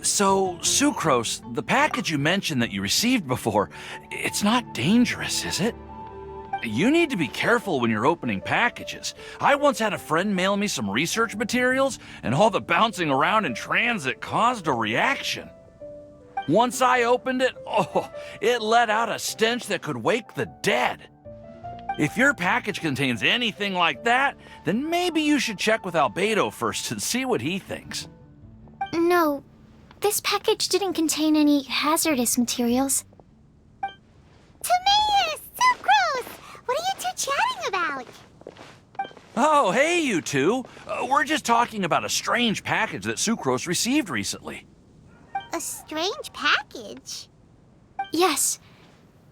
So, Sucrose, the package you mentioned that you received before, it's not dangerous, is it? You need to be careful when you're opening packages. I once had a friend mail me some research materials, and all the bouncing around in transit caused a reaction. Once I opened it, it let out a stench that could wake the dead. If your package contains anything like that, then maybe you should check with Albedo first and see what he thinks. No, this package didn't contain any hazardous materials. Timaeus! Sucrose! What are you two chatting about? Oh, hey, you two. We're just talking about a strange package that Sucrose received recently. A strange package? Yes.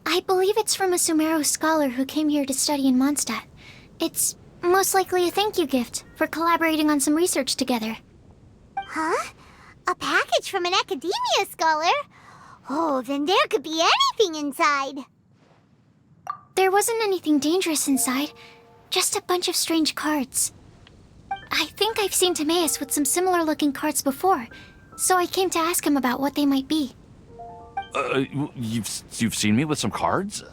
I believe it's from a Sumeru scholar who came here to study in Mondstadt. It's most likely a thank you gift for collaborating on some research together. Huh? A package from an academia scholar? Oh, then there could be anything inside. There wasn't anything dangerous inside, just a bunch of strange cards. I think I've seen Timaeus with some similar looking cards before, so I came to ask him about what they might be. You've seen me with some cards?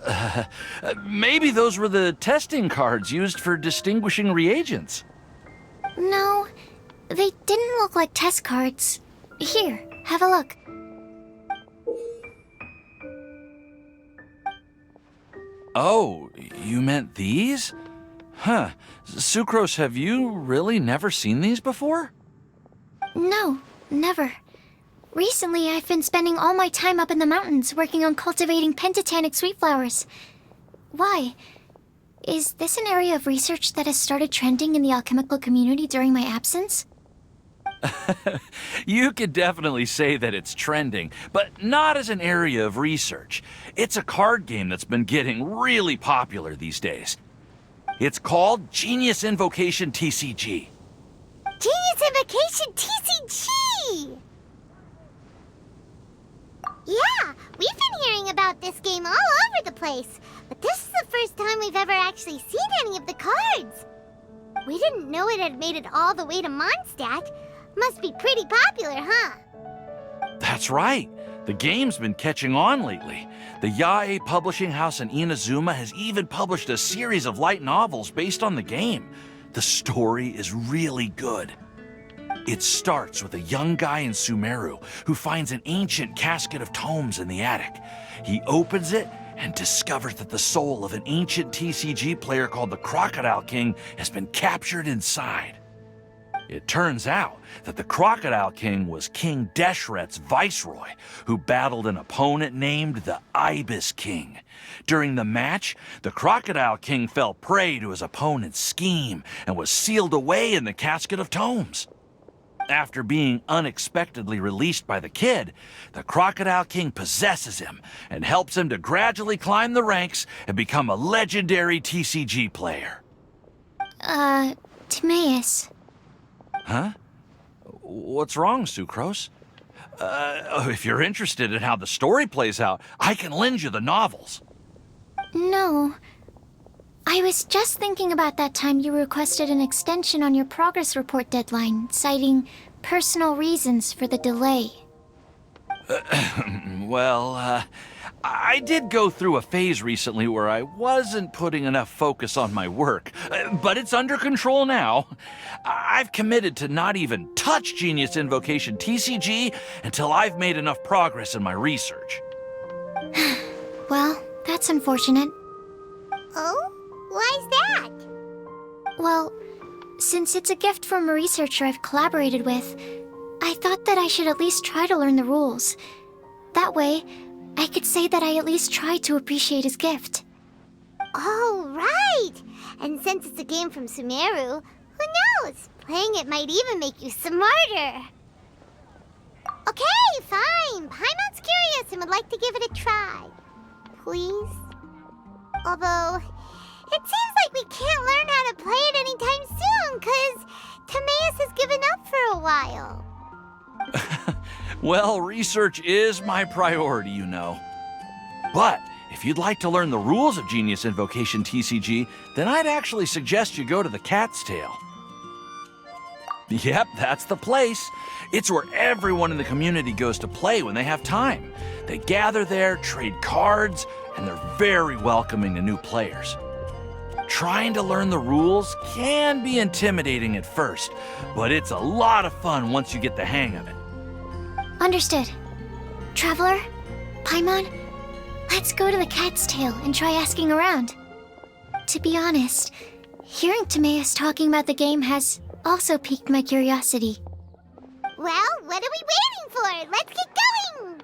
Maybe those were the testing cards used for distinguishing reagents. No, they didn't look like test cards. Here, have a look. Oh, you meant these? Huh. Sucrose, have you really never seen these before? No, never. Recently, I've been spending all my time up in the mountains working on cultivating pentatonic sweet flowers. Why? Is this an area of research that has started trending in the alchemical community during my absence? You could definitely say that it's trending, but not as an area of research. It's a card game that's been getting really popular these days. It's called Genius Invocation TCG. Genius Invokation TCG! Yeah, we've been hearing about this game all over the place, but this is the first time we've ever actually seen any of the cards. We didn't know it had made it all the way to Mondstadt. Must be pretty popular, huh? That's right. The game's been catching on lately. The Yae publishing house in Inazuma has even published a series of light novels based on the game. The story is really good. It starts with a young guy in Sumeru who finds an ancient casket of tomes in the attic. He opens it and discovers that the soul of an ancient TCG player called the Crocodile King has been captured inside. It turns out that the Crocodile King was King Deshret's viceroy, who battled an opponent named the Ibis King. During the match, the Crocodile King fell prey to his opponent's scheme and was sealed away in the casket of tomes. After being unexpectedly released by the kid, the Crocodile King possesses him and helps him to gradually climb the ranks and become a legendary TCG player. Timaeus. Huh? What's wrong, Sucrose? If you're interested in how the story plays out, I can lend you the novels. No. I was just thinking about that time you requested an extension on your progress report deadline, citing personal reasons for the delay. Well, I did go through a phase recently where I wasn't putting enough focus on my work, but it's under control now. I've committed to not even touch Genius Invocation TCG until I've made enough progress in my research. Well, that's unfortunate. Oh? Why's that? Well, since it's a gift from a researcher I've collaborated with, I thought that I should at least try to learn the rules. That way, I could say that I at least tried to appreciate his gift. Oh, right! And since it's a game from Sumeru, who knows? Playing it might even make you smarter. Okay, fine. Paimon's curious and would like to give it a try. Please? Although, it seems like we can't learn how to play it anytime soon, because Timaeus has given up for a while. Well, research is my priority, you know. But if you'd like to learn the rules of Genius Invocation TCG, then I'd actually suggest you go to the Cat's Tail. Yep, that's the place. It's where everyone in the community goes to play when they have time. They gather there, trade cards, and they're very welcoming to new players. Trying to learn the rules can be intimidating at first, but it's a lot of fun once you get the hang of it. Understood. Traveler, Paimon, let's go to the Cat's Tail and try asking around. To be honest, hearing Timaeus talking about the game has also piqued my curiosity. Well, what are we waiting for? Let's get going!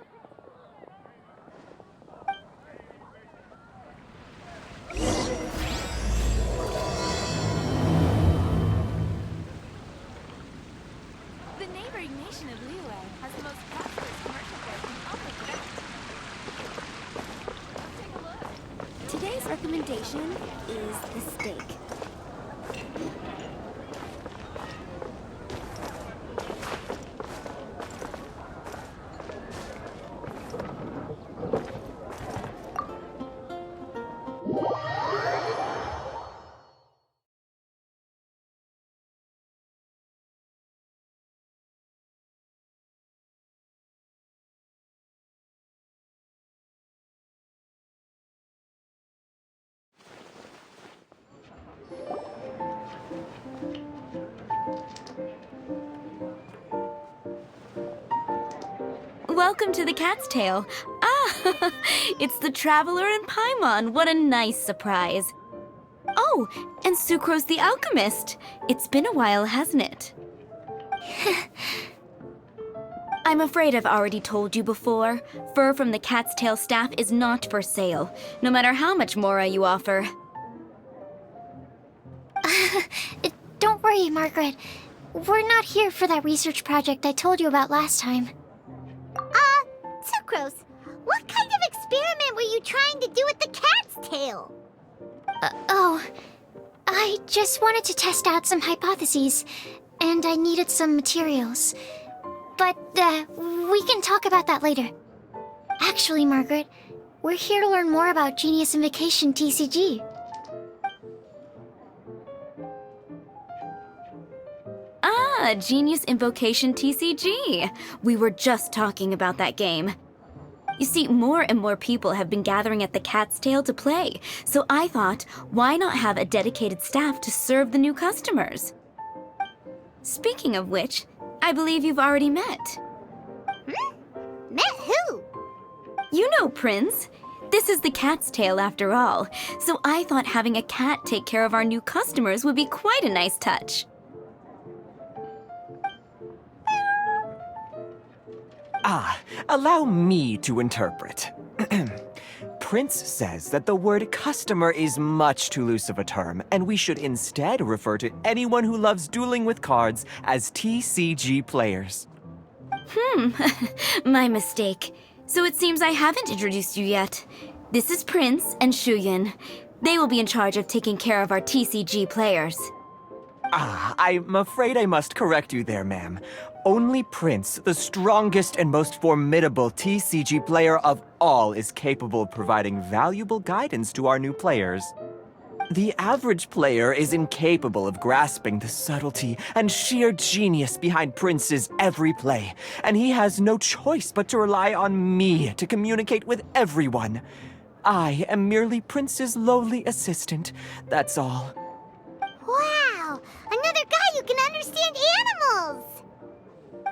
The neighboring nation of Liyue has the most prosperous commercial growth in all of Let's take a look. Today's recommendation is the steak. Welcome to the Cat's Tail. Ah, it's the Traveler and Paimon. What a nice surprise. Oh, and Sucrose the Alchemist. It's been a while, hasn't it? I'm afraid I've already told you before. Fur from the Cat's Tail staff is not for sale, no matter how much Mora you offer. Don't worry, Margaret. We're not here for that research project I told you about last time. Sucrose, what kind of experiment were you trying to do with the cat's tail? I just wanted to test out some hypotheses, and I needed some materials. But, we can talk about that later. Actually, Margaret, we're here to learn more about Genius Invocation TCG. Ah, Genius Invokation TCG. We were just talking about that game. You see, more and more people have been gathering at the Cat's Tail to play, so I thought, why not have a dedicated staff to serve the new customers? Speaking of which, I believe you've already met. Met who? You know Prince. This is the Cat's Tail after all, so I thought having a cat take care of our new customers would be quite a nice touch. Allow me to interpret. Prince says that the word customer is much too loose of a term, and we should instead refer to anyone who loves dueling with cards as TCG players. My mistake. So it seems I haven't introduced you yet. This is Prince and Shuyan. They will be in charge of taking care of our TCG players. I'm afraid I must correct you there, ma'am. Only Prince, the strongest and most formidable TCG player of all, is capable of providing valuable guidance to our new players. The average player is incapable of grasping the subtlety and sheer genius behind Prince's every play, and he has no choice but to rely on me to communicate with everyone. I am merely Prince's lowly assistant, that's all. Wow! Another guy who can understand animals!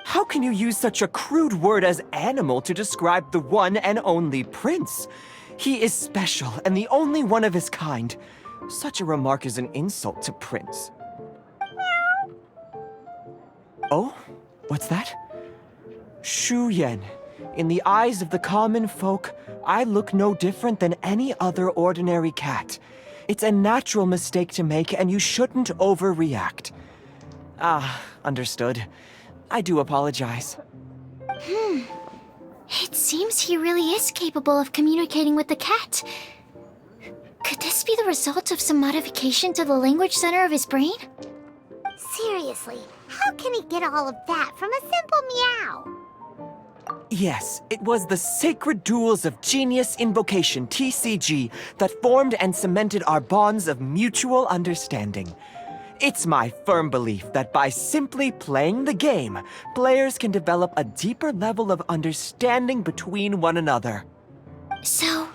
How can you use such a crude word as animal to describe the one and only Prince? He is special and the only one of his kind. Such a remark is an insult to Prince. Oh? What's that? Shuyan. In the eyes of the common folk, I look no different than any other ordinary cat. It's a natural mistake to make, and you shouldn't overreact. Understood. I do apologize. It seems he really is capable of communicating with the cat. Could this be the result of some modification to the language center of his brain? Seriously, how can he get all of that from a simple meow? Yes, it was the sacred duels of Genius Invocation TCG that formed and cemented our bonds of mutual understanding. It's my firm belief that by simply playing the game, players can develop a deeper level of understanding between one another. So,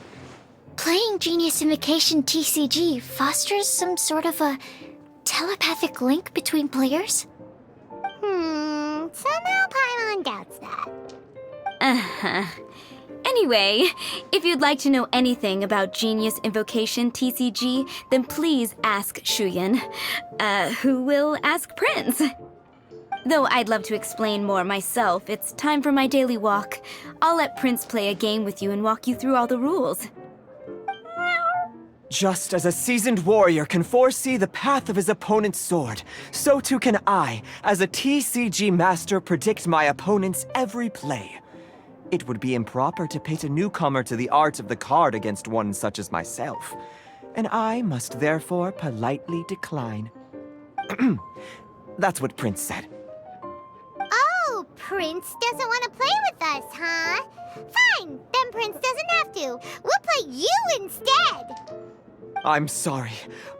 playing Genius Invocation TCG fosters some sort of a telepathic link between players? Somehow Paimon doubts that. Uh-huh. Anyway, if you'd like to know anything about Genius Invocation TCG, then please ask Shuyan, who will ask Prince. Though I'd love to explain more myself, it's time for my daily walk. I'll let Prince play a game with you and walk you through all the rules. Just as a seasoned warrior can foresee the path of his opponent's sword, so too can I, as a TCG master, predict my opponent's every play. It would be improper to pit a newcomer to the art of the card against one such as myself, and I must therefore politely decline. That's what Prince said. Oh, Prince doesn't want to play with us, huh? Fine, then Prince doesn't have to. We'll play you instead. I'm sorry,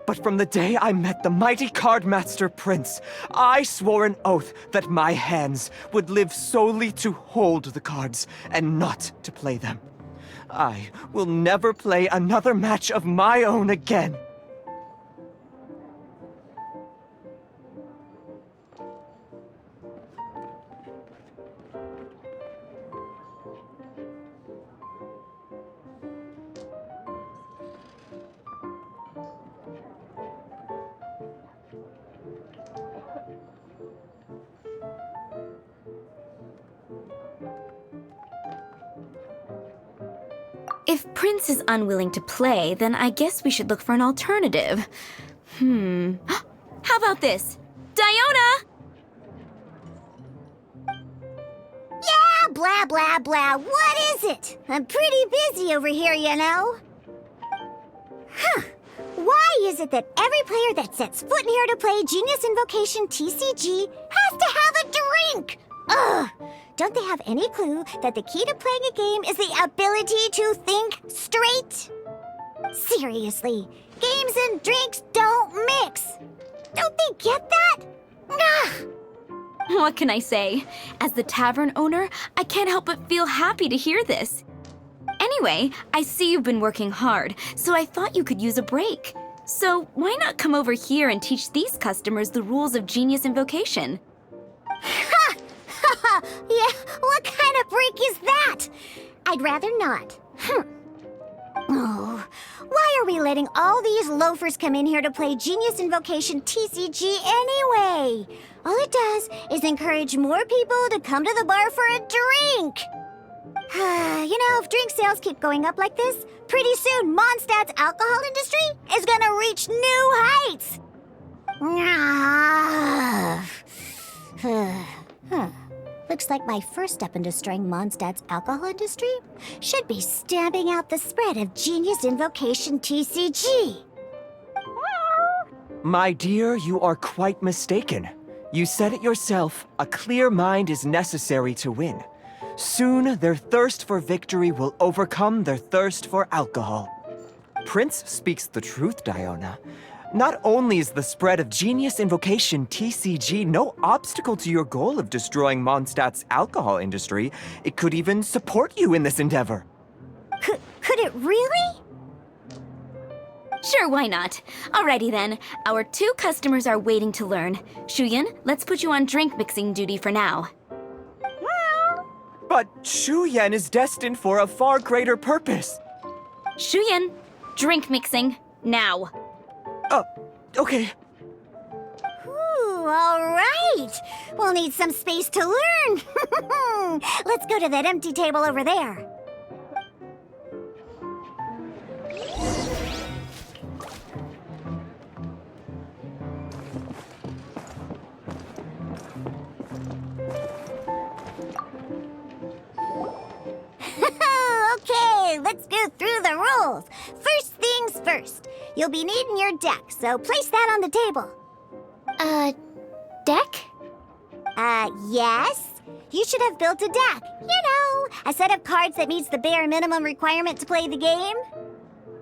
but from the day I met the mighty cardmaster Prince, I swore an oath that my hands would live solely to hold the cards and not to play them. I will never play another match of my own again. If Prince is unwilling to play, then I guess we should look for an alternative. How about this? Diona! Yeah, blah, blah, blah. What is it? I'm pretty busy over here, you know. Why is it that every player that sets foot in here to play Genius Invocation TCG has to have a drink? Ugh! Don't they have any clue that the key to playing a game is the ability to think straight? Seriously, games and drinks don't mix. Don't they get that? Ugh! What can I say? As the tavern owner, I can't help but feel happy to hear this. Anyway, I see you've been working hard, so I thought you could use a break. So why not come over here and teach these customers the rules of Genius Invocation? Yeah, what kind of break is that? I'd rather not. Oh, why are we letting all these loafers come in here to play Genius Invocation TCG anyway? All it does is encourage more people to come to the bar for a drink. You know, if drink sales keep going up like this, pretty soon Mondstadt's alcohol industry is gonna reach new heights. Looks like my first step in destroying Mondstadt's alcohol industry should be stamping out the spread of Genius Invocation TCG. My dear, you are quite mistaken. You said it yourself, a clear mind is necessary to win. Soon, their thirst for victory will overcome their thirst for alcohol. Prince speaks the truth, Diona. Not only is the spread of Genius Invocation TCG no obstacle to your goal of destroying Mondstadt's alcohol industry, it could even support you in this endeavor. Could it really? Sure, why not? Alrighty then, our 2 customers are waiting to learn. Shuyan, let's put you on drink mixing duty for now. But Shuyan is destined for a far greater purpose. Shuyan, drink mixing, now. Okay. Ooh, all right. We'll need some space to learn. Let's go to that empty table over there. Okay, let's go through the rules. First things first. You'll be needing your deck, so place that on the table. Deck? Yes. You should have built a deck. You know, a set of cards that meets the bare minimum requirement to play the game.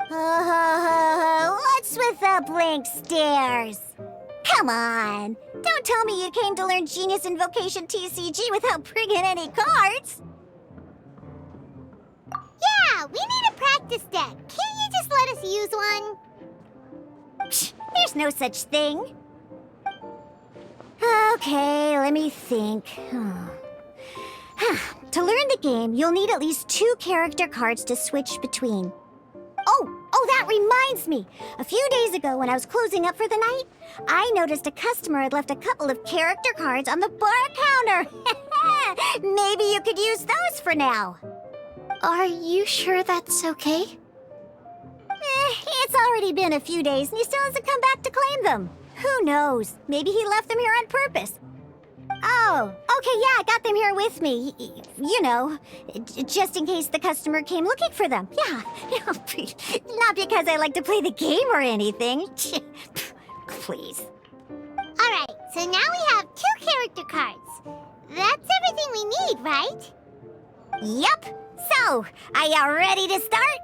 What's with the blank stares? Come on! Don't tell me you came to learn Genius Invocation TCG without bringing any cards! Yeah, we need a practice deck. Can't you just let us use one? Psh, there's no such thing. Okay, let me think. To learn the game, you'll need at least 2 character cards to switch between. Oh, that reminds me. A few days ago when I was closing up for the night, I noticed a customer had left a couple of character cards on the bar counter. Maybe you could use those for now. Are you sure that's okay? It's already been a few days and he still hasn't come back to claim them. Who knows? Maybe he left them here on purpose. Oh, okay, yeah, I got them here with me. You know, just in case the customer came looking for them. Yeah, not because I like to play the game or anything. Please. All right, so now we have 2 character cards. That's everything we need, right? Yep. So, are you ready to start?